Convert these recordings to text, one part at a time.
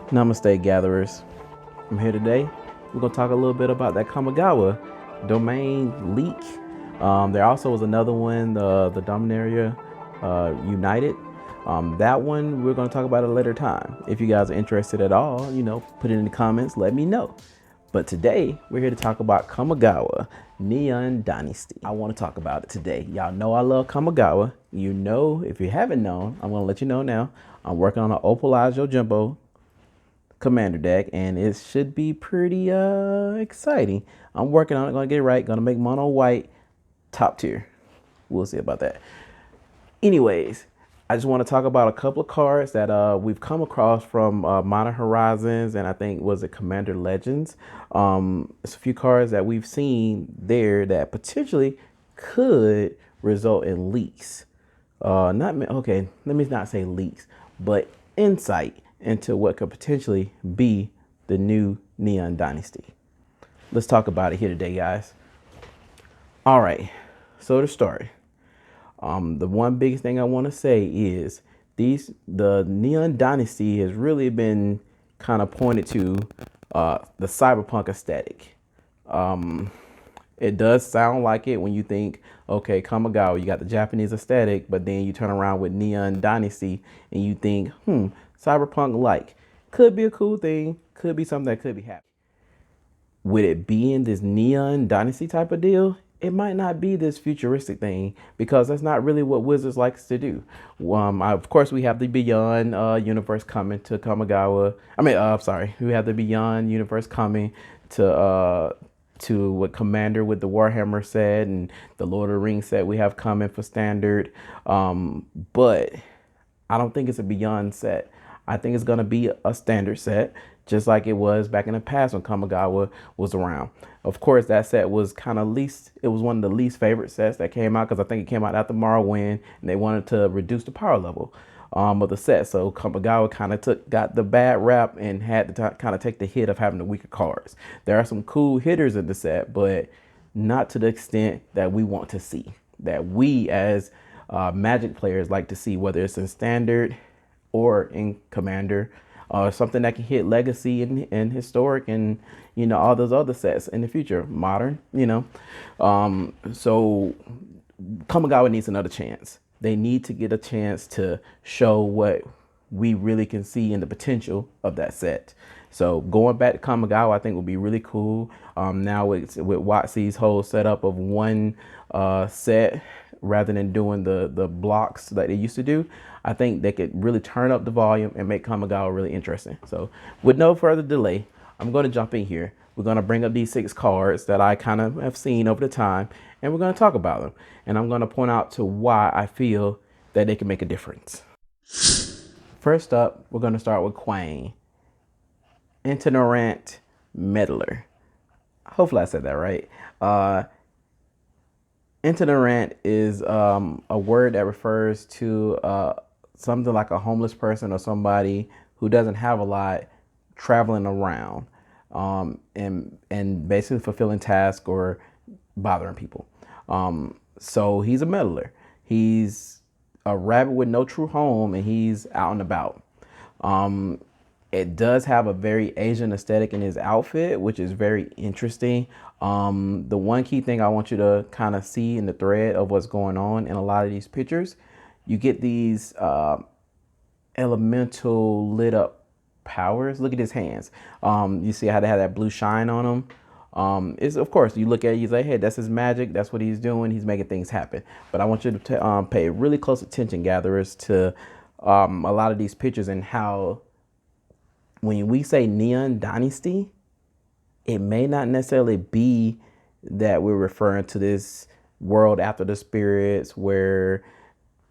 Namaste, gatherers. I'm here today. We're going to talk a little bit about that Kamigawa domain leak. There also was another one, the Dominaria United. That one we're going to talk about at a later time. If you guys are interested at all, put it in the comments, let me know. But today we're here to talk about Kamigawa Neon Dynasty. I want to talk about it today. Y'all know I love Kamigawa. You know, if you haven't known, I'm going to let you know now. I'm working on an Opalage Jumbo commander deck, and it should be pretty exciting. I'm working on it, gonna get it right, gonna make mono white top tier. We'll see about that. Anyways, I just want to talk about a couple of cards that we've come across from Modern Horizons, and I think was it Commander Legends. It's a few cards that we've seen there that potentially could result in leaks. Not okay, let me not say leaks, but insight into what could potentially be the new Neon Dynasty. Let's talk about it here today, guys. All right, so to start, the one biggest thing I want to say is the Neon Dynasty has really been kind of pointed to the cyberpunk aesthetic. It does sound like it when you think, okay, Kamigawa, you got the Japanese aesthetic, but then you turn around with Neon Dynasty and you think, cyberpunk like. Could be a cool thing, could be something that could be happening. With it being this Neon Dynasty type of deal, it might not be this futuristic thing because that's not really what Wizards likes to do. Of course, we have the Beyond universe coming to Kamigawa. We have the Beyond universe coming to what Commander with the Warhammer set and the Lord of the Rings set we have coming for Standard. But I don't think it's a Beyond set. I think it's going to be a Standard set, just like it was back in the past when Kamigawa was around. Of course, that set was it was one of the least favorite sets that came out because I think it came out after Morrowind and they wanted to reduce the power level of the set. So Kamigawa got the bad rap and had to kind of take the hit of having the weaker cards. There are some cool hitters in the set, but not to the extent that we want to see, that we as Magic players like to see, whether it's in Standard or in Commander, something that can hit Legacy and Historic and all those other sets in the future, Modern. So Kamigawa needs another chance. They need to get a chance to show what we really can see in the potential of that set. So going back to Kamigawa, I think would be really cool. Now with WotC's whole setup of one set rather than doing the blocks that they used to do, I think they could really turn up the volume and make Kamigawa really interesting. So with no further delay, I'm going to jump in here. We're going to bring up these 6 cards that I kind of have seen over the time, and we're going to talk about them. And I'm going to point out to why I feel that they can make a difference. First up, we're going to start with Quang, Itinerant Meddler. Hopefully I said that right. Itinerant is a word that refers to something like a homeless person or somebody who doesn't have a lot traveling around and basically fulfilling tasks or bothering people. So he's a meddler. He's a rabbit with no true home and he's out and about. It does have a very Asian aesthetic in his outfit, which is very interesting. The one key thing I want you to kind of see in the thread of what's going on in a lot of these pictures, you get these elemental lit up powers. Look at his hands. You see how they have that blue shine on them. It's, of course, you look at it, you say, hey, that's his magic. That's what he's doing. He's making things happen. But I want you to pay really close attention, gatherers, to a lot of these pictures and how when we say Neon Dynasty, it may not necessarily be that we're referring to this world after the spirits where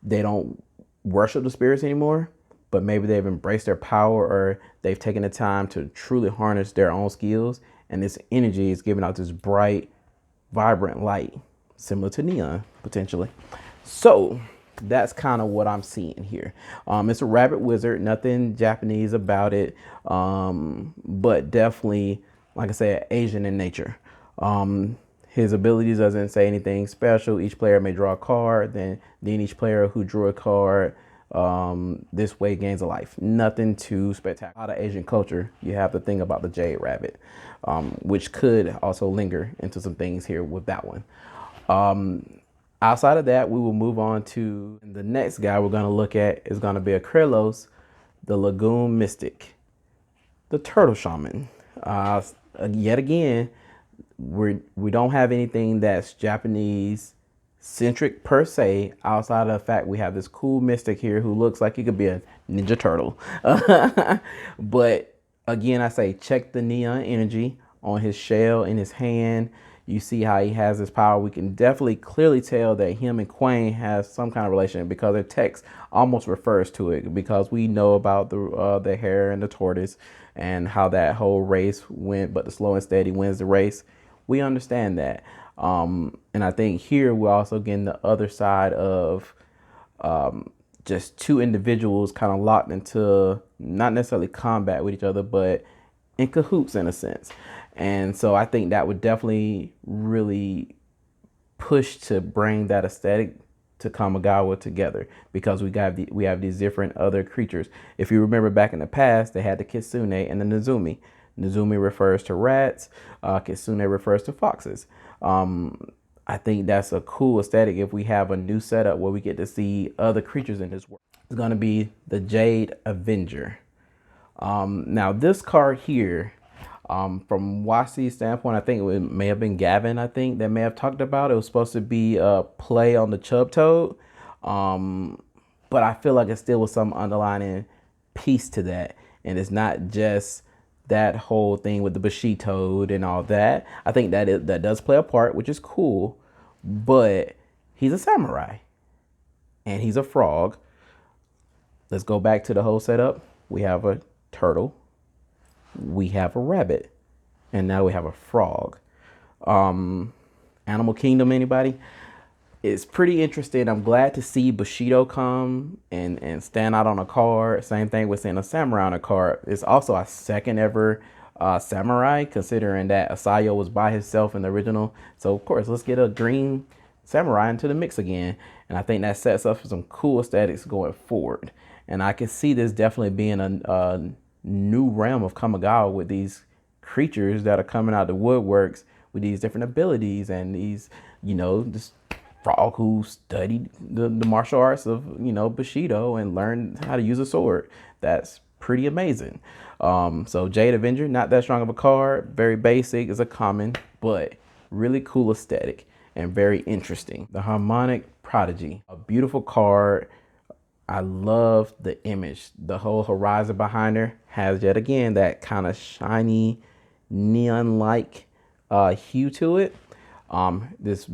they don't worship the spirits anymore, but maybe they've embraced their power or they've taken the time to truly harness their own skills. And this energy is giving out this bright, vibrant light, similar to neon, potentially. So that's kind of what I'm seeing here. It's a rabbit wizard, nothing Japanese about it, but definitely, like I said, Asian in nature. His abilities doesn't say anything special. Each player may draw a card, then each player who drew a card this way gains a life. Nothing too spectacular. A lot of Asian culture, you have to think about the jade rabbit, which could also linger into some things here with that one. Outside of that, we will move on to the next guy we're going to look at is going to be a Krylos, the Lagoon Mystic, the Turtle Shaman. Yet again, we don't have anything that's Japanese centric per se, outside of the fact we have this cool mystic here who looks like he could be a Ninja Turtle. But again, I say check the neon energy on his shell in his hand. You see how he has his power. We can definitely clearly tell that him and Quang has some kind of relationship because their text almost refers to it, because we know about the hare and the tortoise and how that whole race went, but the slow and steady wins the race. We understand that. And I think here we're also getting the other side of just two individuals kind of locked into not necessarily combat with each other, but in cahoots in a sense. And so I think that would definitely really push to bring that aesthetic to Kamigawa together, because we have these different other creatures. If you remember back in the past, they had the Kitsune and the Nezumi. Nezumi refers to rats, Kitsune refers to foxes. I think that's a cool aesthetic if we have a new setup where we get to see other creatures in this world. It's going to be the Jade Avenger. Now this card here, from YC's standpoint, I think it may have been Gavin, I think, that may have talked about it. It was supposed to be a play on the Chub Toad. But I feel like it still was some underlying piece to that. And it's not just that whole thing with the Bashi Toad and all that. I think that does play a part, which is cool. But he's a samurai. And he's a frog. Let's go back to the whole setup. We have a turtle. We have a rabbit, and now we have a frog. Animal Kingdom, anybody? It's pretty interesting. I'm glad to see Bushido come and stand out on a card. Same thing with seeing a samurai on a card. It's also a second ever samurai, considering that Asayo was by himself in the original. So of course, let's get a green samurai into the mix again. And I think that sets up for some cool aesthetics going forward. And I can see this definitely being a new realm of Kamigawa with these creatures that are coming out of the woodworks with these different abilities, and these, this frog who studied the martial arts of, Bushido and learned how to use a sword. That's pretty amazing. So Jade Avenger, not that strong of a card, very basic, is a common, but really cool aesthetic and very interesting. The Harmonic Prodigy, a beautiful card. I love the image. The whole horizon behind her has, yet again, that kind of shiny neon-like hue to it. This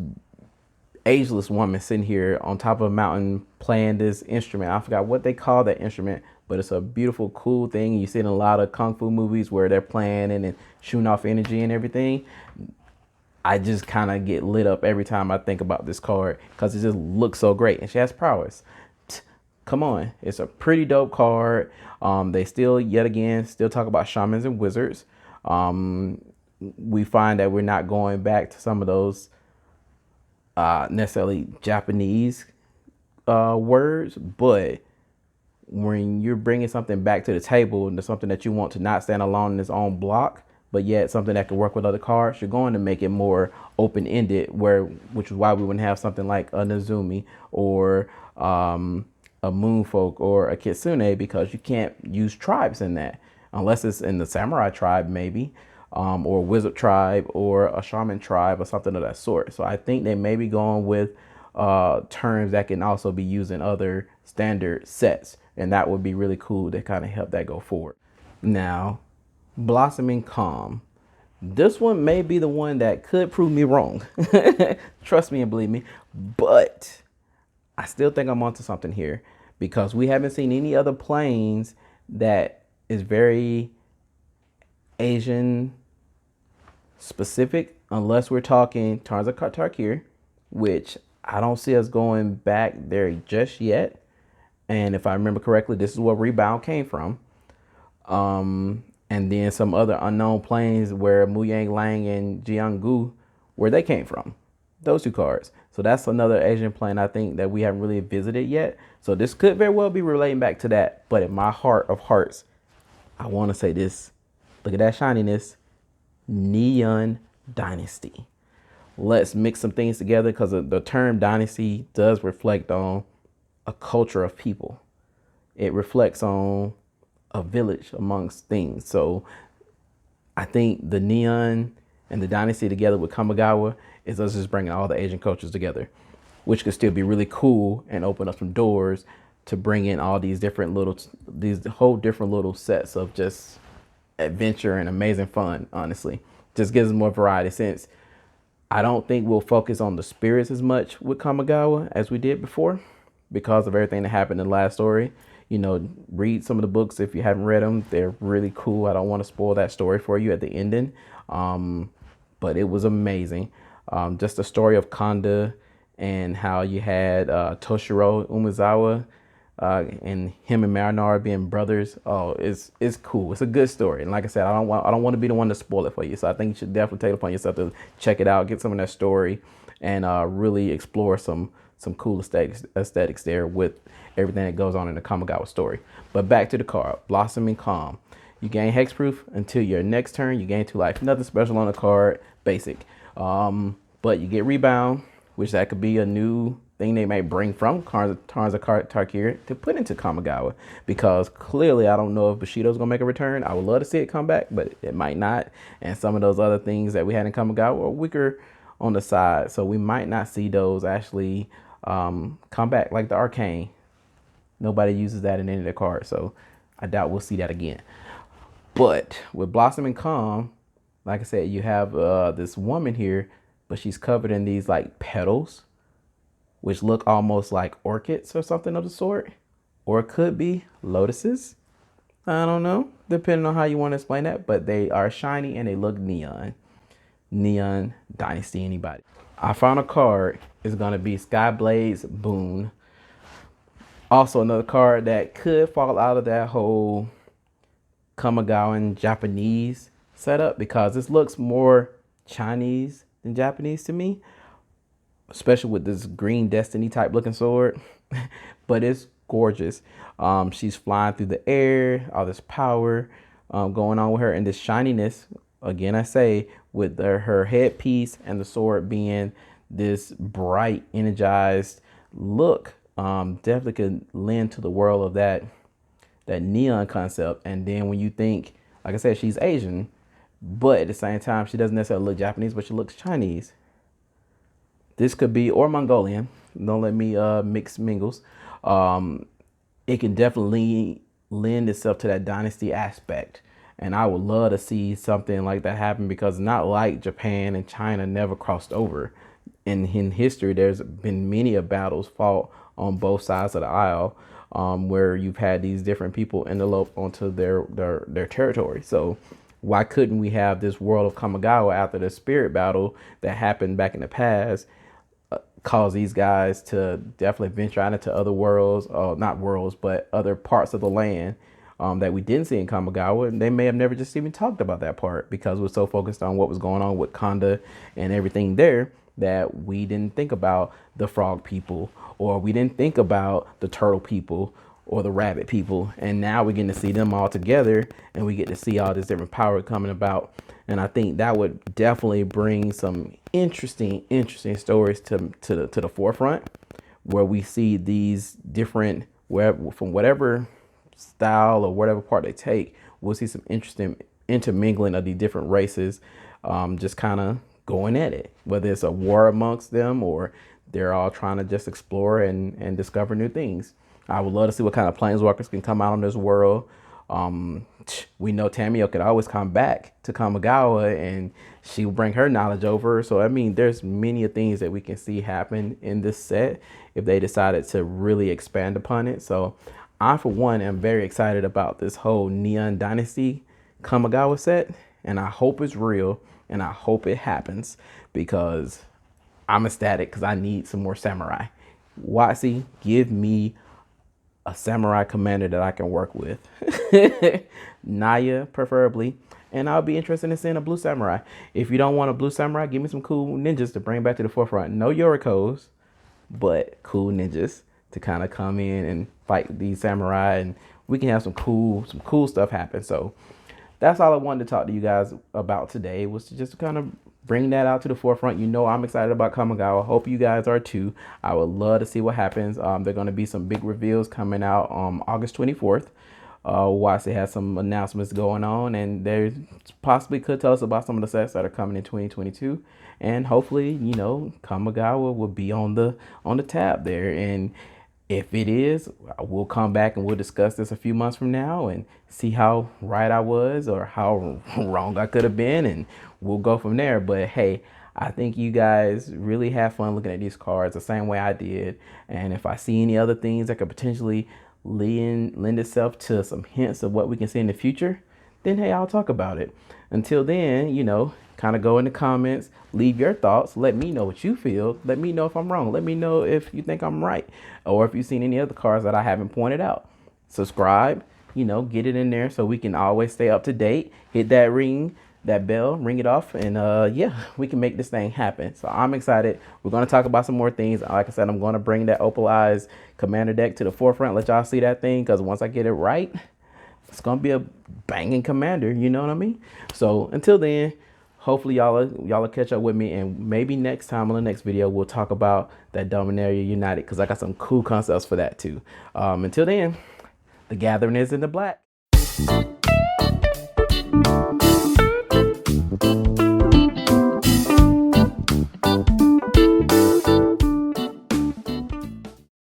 ageless woman sitting here on top of a mountain playing this instrument. I forgot what they call that instrument, but it's a beautiful, cool thing. You see it in a lot of kung fu movies where they're playing and then shooting off energy and everything. I just kind of get lit up every time I think about this card because it just looks so great, and she has prowess. Come on, it's a pretty dope card. They still talk about shamans and wizards. We find that we're not going back to some of those necessarily Japanese words, but when you're bringing something back to the table and something that you want to not stand alone in its own block, but yet something that can work with other cards, you're going to make it more open-ended, which is why we wouldn't have something like a Nezumi or a Moonfolk or a Kitsune, because you can't use tribes in that unless it's in the samurai tribe maybe, or a wizard tribe or a shaman tribe or something of that sort. So I think they may be going with terms that can also be used in other standard sets, and that would be really cool to kind of help that go forward. Now, Blossoming Calm. This one may be the one that could prove me wrong. Trust me and believe me, but I still think I'm onto something here, because we haven't seen any other planes that is very Asian specific, unless we're talking Tarns of Tarkir, which I don't see us going back there just yet. And if I remember correctly, this is where Rebound came from. And then some other unknown planes where Muyang Lang and Jianggu, where they came from. Those two cards. So that's another Asian planet I think that we haven't really visited yet. So this could very well be relating back to that. But in my heart of hearts, I want to say this. Look at that shininess. Neon Dynasty. Let's mix some things together because the term dynasty does reflect on a culture of people. It reflects on a village amongst things. So I think the neon and the dynasty together with Kamigawa is us just bringing all the Asian cultures together, which could still be really cool and open up some doors to bring in all these whole different little sets of just adventure and amazing fun. Honestly, just gives us more variety since I don't think we'll focus on the spirits as much with Kamigawa as we did before because of everything that happened in the last story. You know, read some of the books if you haven't read them. They're really cool. I don't want to spoil that story for you at the ending. But it was amazing. Just the story of Kanda and how you had Toshiro Umezawa and him and Marinara being brothers. Oh, it's cool. It's a good story. And like I said, I don't want to be the one to spoil it for you. So I think you should definitely take it upon yourself to check it out, get some of that story, and really explore some cool aesthetics there with everything that goes on in the Kamigawa story. But back to the card, Blossoming Calm. You gain hexproof until your next turn. You gain 2 life. Nothing special on the card. Basic. But you get rebound, which that could be a new thing they may bring from Tarns of Tarkir to put into Kamigawa, because clearly I don't know if Bushido's gonna make a return. I would love to see it come back, but it might not. And some of those other things that we had in Kamigawa were weaker on the side, so we might not see those actually come back, like the Arcane. Nobody uses that in any of their cards, so I doubt we'll see that again. But with Blossoming Calm, like I said, you have this woman here, but she's covered in these like petals, which look almost like orchids or something of the sort. Or it could be lotuses. I don't know, depending on how you want to explain that, but they are shiny and they look neon. Neon Dynasty, anybody. Our final card is going to be Blaze Boon. Also another card that could fall out of that whole Kamigawa Japanese setup, because this looks more Chinese than Japanese to me, especially with this green destiny type looking sword. But it's gorgeous. She's flying through the air, all this power going on with her, and this shininess, again I say, with her headpiece and the sword being this bright energized look, definitely could lend to the world of that neon concept. And then when you think, like I said, she's Asian, but at the same time she doesn't necessarily look Japanese, but she looks Chinese. This could be, or Mongolian, don't let me mix mingles. It can definitely lend itself to that dynasty aspect, and I would love to see something like that happen, because not like Japan and China never crossed over. In history, there's been many of battles fought on both sides of the aisle, where you've had these different people interlope onto their territory. So why couldn't we have this world of Kamigawa after the spirit battle that happened back in the past, cause these guys to definitely venture out into other worlds, not worlds, but other parts of the land that we didn't see in Kamigawa. And they may have never just even talked about that part because we're so focused on what was going on with Kanda and everything there, that we didn't think about the frog people, or we didn't think about the turtle people or the rabbit people. And now we're getting to see them all together, and we get to see all this different power coming about. And I think that would definitely bring some interesting stories to the forefront, where we see these different, from whatever style or whatever part they take, we'll see some interesting intermingling of the different races, just kind of going at it, whether it's a war amongst them or they're all trying to just explore and discover new things. I would love to see what kind of planeswalkers can come out on this world. We know Tamio could always come back to Kamigawa and she will bring her knowledge over. So, I mean, there's many things that we can see happen in this set if they decided to really expand upon it. So I, for one, am very excited about this whole Neon Dynasty Kamigawa set, and I hope it's real and I hope it happens, because I'm ecstatic, because I need some more samurai. WotC, give me a samurai commander that I can work with. Naya, preferably. and I'll be interested in seeing a blue samurai. If you don't want a blue samurai, give me some cool ninjas to bring back to the forefront. No Yorikos, but cool ninjas to kind of come in and fight these samurai, and we can have some cool stuff happen. So that's all I wanted to talk to you guys about today, was to just kind of bring that out to the forefront. You know, I'm excited about Kamigawa. Hope you guys are too. I would love to see what happens. There are going to be some big reveals coming out on August 24th. Watson has some announcements going on, and they possibly could tell us about some of the sets that are coming in 2022. And hopefully, you know, Kamigawa will be on the tab there. And if it is, we'll come back and we'll discuss this a few months from now and see how right I was or how wrong I could have been, and we'll go from there. But hey, I think you guys really have fun looking at these cards the same way I did. And if I see any other things that could potentially lend itself to some hints of what we can see in the future, then hey, I'll talk about it. Until then, you know, kind of go in the comments, leave your thoughts, let me know what you feel, let me know if I'm wrong, let me know if you think I'm right, or if you've seen any other cards that I haven't pointed out. Subscribe, you know, get it in there so we can always stay up to date. Hit that bell, ring it off, and yeah, we can make this thing happen. So I'm excited. We're going to talk about some more things. Like I said, I'm going to bring that opalized commander deck to the forefront, let y'all see that thing, because once I get it right, it's going to be a banging commander, you know what I mean? So until then, hopefully y'all will catch up with me, and maybe next time on the next video we'll talk about that Dominaria United, because I got some cool concepts for that too. Until then, the gathering is in the black.